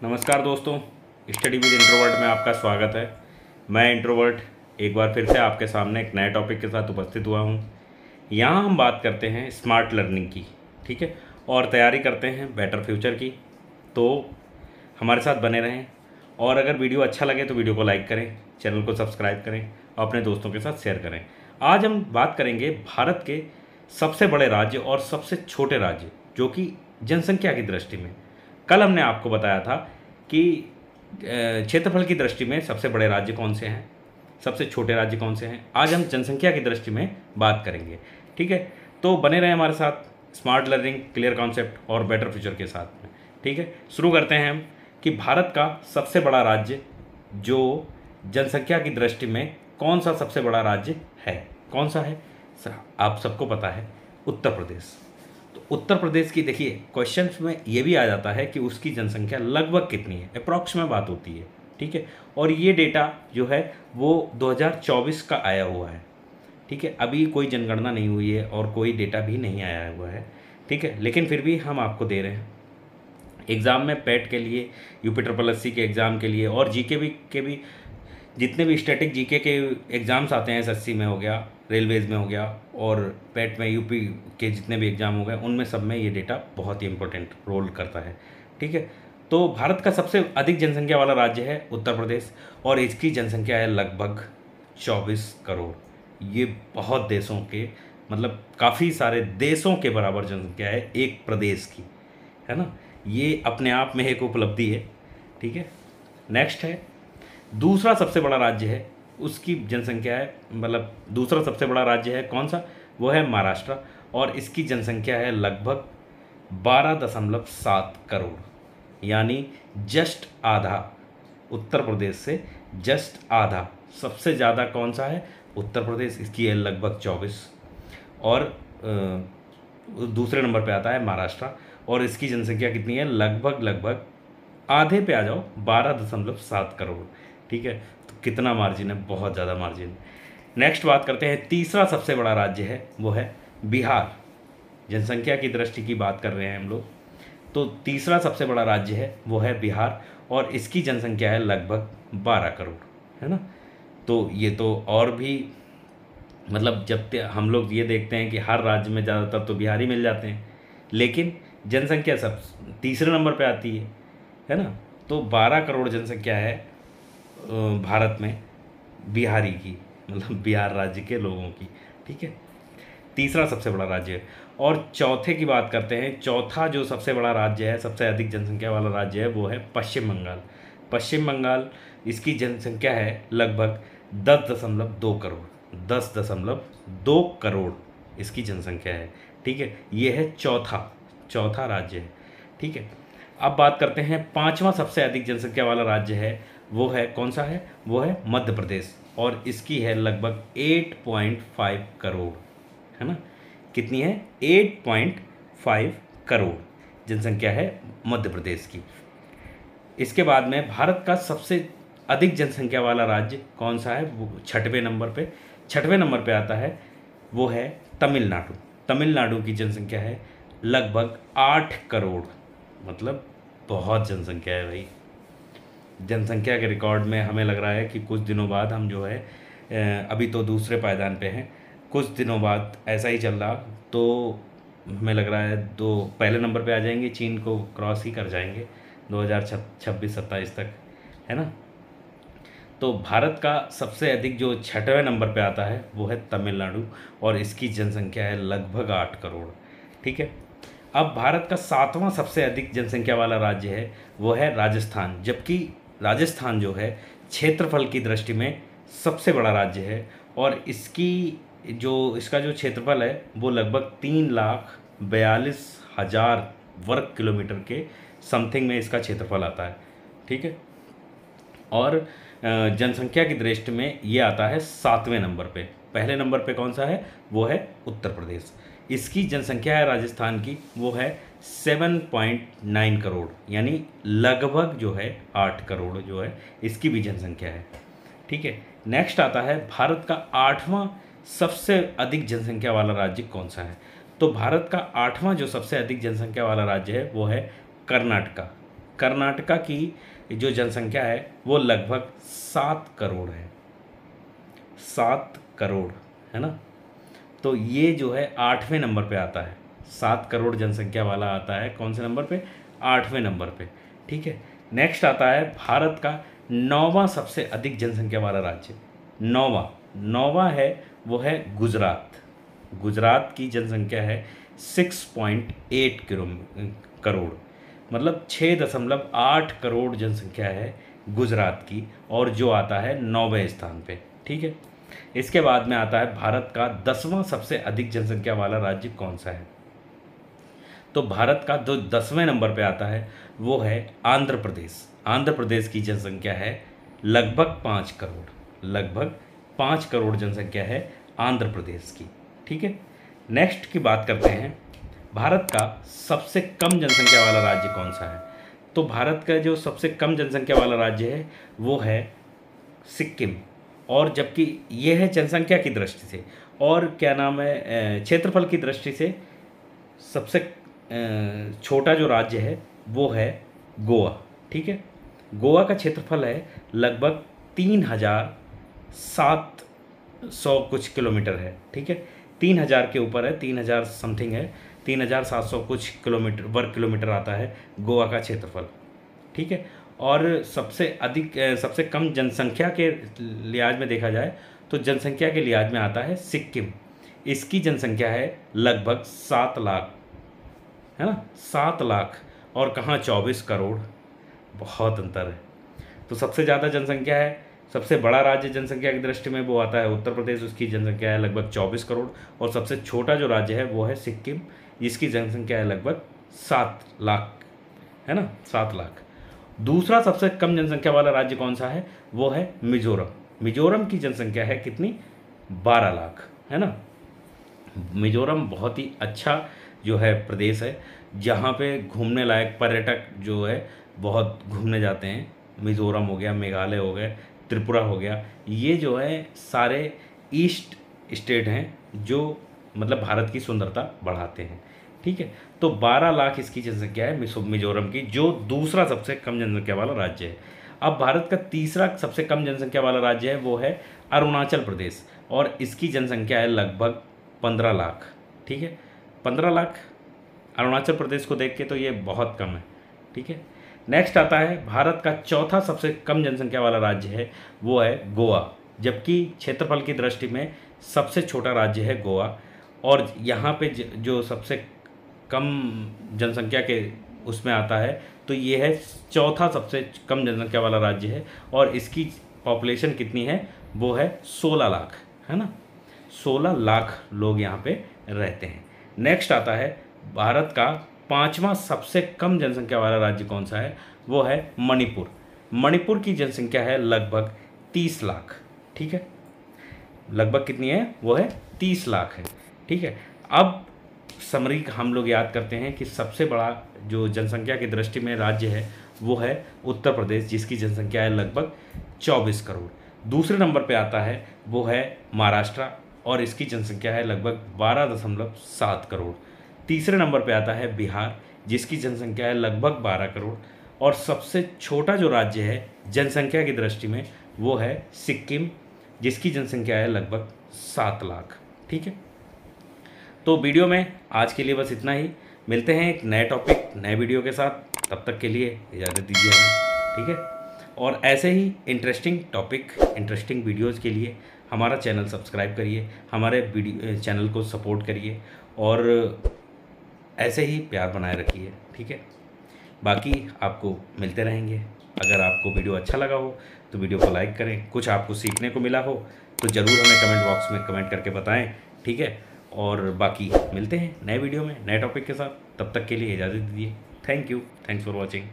नमस्कार दोस्तों, study with introvert में आपका स्वागत है। मैं इंट्रोवर्ट एक बार फिर से आपके सामने एक नए टॉपिक के साथ उपस्थित हुआ हूँ। यहाँ हम बात करते हैं स्मार्ट लर्निंग की, ठीक है, और तैयारी करते हैं बेटर फ्यूचर की। तो हमारे साथ बने रहें और अगर वीडियो अच्छा लगे तो वीडियो को लाइक करें, चैनल को सब्सक्राइब करें और अपने दोस्तों के साथ शेयर करें। आज हम बात करेंगे भारत के सबसे बड़े राज्य और सबसे छोटे राज्य, जो कि जनसंख्या की दृष्टि में। कल हमने आपको बताया था कि क्षेत्रफल की दृष्टि में सबसे बड़े राज्य कौन से हैं, सबसे छोटे राज्य कौन से हैं। आज हम जनसंख्या की दृष्टि में बात करेंगे, ठीक है। तो बने रहें हमारे साथ स्मार्ट लर्निंग, क्लियर कॉन्सेप्ट और बेटर फ्यूचर के साथ में, ठीक है। शुरू करते हैं हम कि भारत का सबसे बड़ा राज्य जो जनसंख्या की दृष्टि में कौन सा सबसे बड़ा राज्य है, कौन सा है, आप सबको पता है, उत्तर प्रदेश। तो उत्तर प्रदेश की देखिए क्वेश्चन में ये भी आ जाता है कि उसकी जनसंख्या लगभग कितनी है, अप्रॉक्स में बात होती है, ठीक है। और ये डेटा जो है वो 2024 का आया हुआ है, ठीक है। अभी कोई जनगणना नहीं हुई है और कोई डेटा भी नहीं आया हुआ है, ठीक है, लेकिन फिर भी हम आपको दे रहे हैं। एग्ज़ाम में पैट के लिए, यूपी ट्रिपल एस सी के एग्ज़ाम के लिए और जीके के भी जितने भी स्टैटिक जीके के एग्ज़ाम्स आते हैं, एसएससी में हो गया, रेलवेज़ में हो गया और पैट में यूपी के जितने भी एग्ज़ाम हो गए, उनमें सब में ये डेटा बहुत ही इंपॉर्टेंट रोल करता है, ठीक है। तो भारत का सबसे अधिक जनसंख्या वाला राज्य है उत्तर प्रदेश और इसकी जनसंख्या है लगभग 24 करोड़। ये बहुत देशों के, मतलब काफ़ी सारे देशों के बराबर जनसंख्या है एक प्रदेश की, है ना। ये अपने आप में एक उपलब्धि है, ठीक है। नेक्स्ट है, दूसरा सबसे बड़ा राज्य है, उसकी जनसंख्या है, मतलब दूसरा सबसे बड़ा राज्य है कौन सा, वो है महाराष्ट्र और इसकी जनसंख्या है लगभग 12.7 करोड़, यानी जस्ट आधा। उत्तर प्रदेश से जस्ट आधा। सबसे ज़्यादा कौन सा है, उत्तर प्रदेश, इसकी है लगभग 24 और दूसरे नंबर पे आता है महाराष्ट्र और इसकी जनसंख्या कितनी है, लगभग आधे पे आ जाओ, 12.7 करोड़, ठीक है। तो कितना मार्जिन है, बहुत ज़्यादा मार्जिन। नेक्स्ट बात करते हैं, तीसरा सबसे बड़ा राज्य है वो है बिहार। जनसंख्या की दृष्टि की बात कर रहे हैं हम लोग, तो तीसरा सबसे बड़ा राज्य है वो है बिहार और इसकी जनसंख्या है लगभग 12 करोड़, है ना। तो ये तो और भी, मतलब जब हम लोग ये देखते हैं कि हर राज्य में ज़्यादातर तो बिहारी मिल जाते हैं, लेकिन जनसंख्या सब तीसरे नंबर पे आती है ना। तो 12 करोड़ जनसंख्या है भारत में बिहारी की, मतलब बिहार राज्य के लोगों की, ठीक है। तीसरा सबसे बड़ा राज्य है। और चौथे की बात करते हैं, चौथा जो सबसे बड़ा राज्य है, सबसे अधिक जनसंख्या वाला राज्य है वो है पश्चिम बंगाल। पश्चिम बंगाल, इसकी जनसंख्या है लगभग 10.2 करोड़, 10.2 करोड़ इसकी जनसंख्या है, ठीक है। ये है चौथा राज्य है, ठीक है। अब बात करते हैं, पांचवा सबसे अधिक जनसंख्या वाला राज्य है वो है कौन सा है, वो है मध्य प्रदेश और इसकी है लगभग 8.5 करोड़, है ना। कितनी है, 8.5 करोड़ जनसंख्या है मध्य प्रदेश की। इसके बाद में भारत का सबसे अधिक जनसंख्या वाला राज्य कौन सा है, वो छठवें नंबर पे आता है, वो है तमिलनाडु। तमिलनाडु की जनसंख्या है लगभग 8 करोड़, मतलब बहुत जनसंख्या है भाई। जनसंख्या के रिकॉर्ड में हमें लग रहा है कि कुछ दिनों बाद हम जो है, अभी तो दूसरे पायदान पे हैं, कुछ दिनों बाद ऐसा ही चल रहा तो हमें लग रहा है दो पहले नंबर पे आ जाएंगे, चीन को क्रॉस ही कर जाएंगे 2026-27 तक, है ना। तो भारत का सबसे अधिक जो छठवें नंबर पे आता है वो है तमिलनाडु और इसकी जनसंख्या है लगभग 8 करोड़, ठीक है। अब भारत का सातवां सबसे अधिक जनसंख्या वाला राज्य है वो है राजस्थान, जबकि राजस्थान जो है क्षेत्रफल की दृष्टि में सबसे बड़ा राज्य है और इसका जो क्षेत्रफल है वो लगभग 3,42,000 वर्ग किलोमीटर के समथिंग में इसका क्षेत्रफल आता है, ठीक है। और जनसंख्या की दृष्टि में ये आता है 7वें नंबर पे। पहले नंबर पे कौन सा है, वो है उत्तर प्रदेश। इसकी जनसंख्या है राजस्थान की, वो है 7.9 करोड़, यानी लगभग जो है 8 करोड़ जो है इसकी भी जनसंख्या है, ठीक है। नेक्स्ट आता है, भारत का 8वां सबसे अधिक जनसंख्या वाला राज्य कौन सा है। तो भारत का 8वां जो सबसे अधिक जनसंख्या वाला राज्य है वो है कर्नाटका। कर्नाटका की जो जनसंख्या है वो लगभग 7 करोड़ है, 7 करोड़, है ना। तो ये जो है 8वें नंबर पे आता है, 7 करोड़ जनसंख्या वाला आता है कौन से नंबर पे, 8वें नंबर पे, ठीक है। नेक्स्ट आता है भारत का 9वां सबसे अधिक जनसंख्या वाला राज्य, 9वां है वो है गुजरात। गुजरात की जनसंख्या है 6.8 करोड़, मतलब 6.8 करोड़ जनसंख्या है गुजरात की, और जो आता है 9वें स्थान पे, ठीक है। इसके बाद में आता है भारत का 10वां सबसे अधिक जनसंख्या वाला राज्य कौन सा है। तो भारत का जो 10वें नंबर पे आता है वो है आंध्र प्रदेश। आंध्र प्रदेश की जनसंख्या है लगभग 5 करोड़, लगभग 5 करोड़ जनसंख्या है आंध्र प्रदेश की, ठीक है। नेक्स्ट की बात करते हैं, भारत का सबसे कम जनसंख्या वाला राज्य कौन सा है। तो भारत का जो सबसे कम जनसंख्या वाला राज्य है वो है सिक्किम, और जबकि ये है जनसंख्या की दृष्टि से, और क्या नाम है, क्षेत्रफल की दृष्टि से सबसे छोटा जो राज्य है वो है गोवा, ठीक है। गोवा का क्षेत्रफल है लगभग 3700 कुछ किलोमीटर है, ठीक है। 3000 के ऊपर है, 3000 समथिंग है, 3700 कुछ वर्ग किलोमीटर आता है गोवा का क्षेत्रफल, ठीक है। और सबसे कम जनसंख्या के लिहाज में देखा जाए तो जनसंख्या के लिहाज में आता है सिक्किम। इसकी जनसंख्या है लगभग 7 लाख, है ना, 7 लाख, और कहाँ 24 करोड़, बहुत अंतर है। तो सबसे ज़्यादा जनसंख्या है, सबसे बड़ा राज्य जनसंख्या की दृष्टि में वो आता है उत्तर प्रदेश, उसकी जनसंख्या है लगभग 24 करोड़, और सबसे छोटा जो राज्य है वो है सिक्किम, जिसकी जनसंख्या है लगभग 7 लाख, है ना, 7 लाख। दूसरा सबसे कम जनसंख्या वाला राज्य कौन सा है, वो है मिजोरम। मिजोरम की जनसंख्या है कितनी, 12 लाख, है ना। मिजोरम बहुत ही अच्छा जो है प्रदेश है, जहाँ पे घूमने लायक पर्यटक जो है बहुत घूमने जाते हैं। मिजोरम हो गया, मेघालय हो गया, त्रिपुरा हो गया, ये जो है सारे ईस्ट स्टेट हैं जो मतलब भारत की सुंदरता बढ़ाते हैं, ठीक है। तो 12 लाख इसकी जनसंख्या है मिजोरम की, जो दूसरा सबसे कम जनसंख्या वाला राज्य है। अब भारत का तीसरा सबसे कम जनसंख्या वाला राज्य है वो है अरुणाचल प्रदेश, और इसकी जनसंख्या है लगभग 15 लाख, ठीक है। 15 लाख अरुणाचल प्रदेश को देख के तो ये बहुत कम है, ठीक है। नेक्स्ट आता है भारत का चौथा सबसे कम जनसंख्या वाला राज्य है वो है गोवा, जबकि क्षेत्रफल की दृष्टि में सबसे छोटा राज्य है गोवा, और यहाँ पे जो सबसे कम जनसंख्या के उसमें आता है तो ये है चौथा सबसे कम जनसंख्या वाला राज्य है, और इसकी पॉपुलेशन कितनी है, वो है 16 लाख, है ना, 16 लाख लोग यहाँ पे रहते हैं। नेक्स्ट आता है भारत का 5वां सबसे कम जनसंख्या वाला राज्य कौन सा है, वो है मणिपुर। मणिपुर की जनसंख्या है लगभग 30 लाख, ठीक है, लगभग कितनी है, वो है 30 लाख है, ठीक है। अब समरी हम लोग याद करते हैं कि सबसे बड़ा जो जनसंख्या की दृष्टि में राज्य है वो है उत्तर प्रदेश, जिसकी जनसंख्या है लगभग 24 करोड़। दूसरे नंबर पे आता है वो है महाराष्ट्र, और इसकी जनसंख्या है लगभग 12.7 करोड़। तीसरे नंबर पे आता है बिहार, जिसकी जनसंख्या है लगभग 12 करोड़, और सबसे छोटा जो राज्य है जनसंख्या की दृष्टि में वो है सिक्किम, जिसकी जनसंख्या है लगभग 7 लाख, ठीक है। तो वीडियो में आज के लिए बस इतना ही, मिलते हैं एक नए टॉपिक नए वीडियो के साथ, तब तक के लिए इजाज़त दीजिए हमें, ठीक है। और ऐसे ही इंटरेस्टिंग टॉपिक इंटरेस्टिंग वीडियोज़ के लिए हमारा चैनल सब्सक्राइब करिए, हमारे चैनल को सपोर्ट करिए, और ऐसे ही प्यार बनाए रखिए, ठीक है। बाकी आपको मिलते रहेंगे। अगर आपको वीडियो अच्छा लगा हो तो वीडियो को लाइक करें, कुछ आपको सीखने को मिला हो तो ज़रूर हमें कमेंट बॉक्स में कमेंट करके बताएं, ठीक है। और बाकी मिलते हैं नए वीडियो में नए टॉपिक के साथ, तब तक के लिए इजाज़त दीजिए। Thank you, thanks for watching.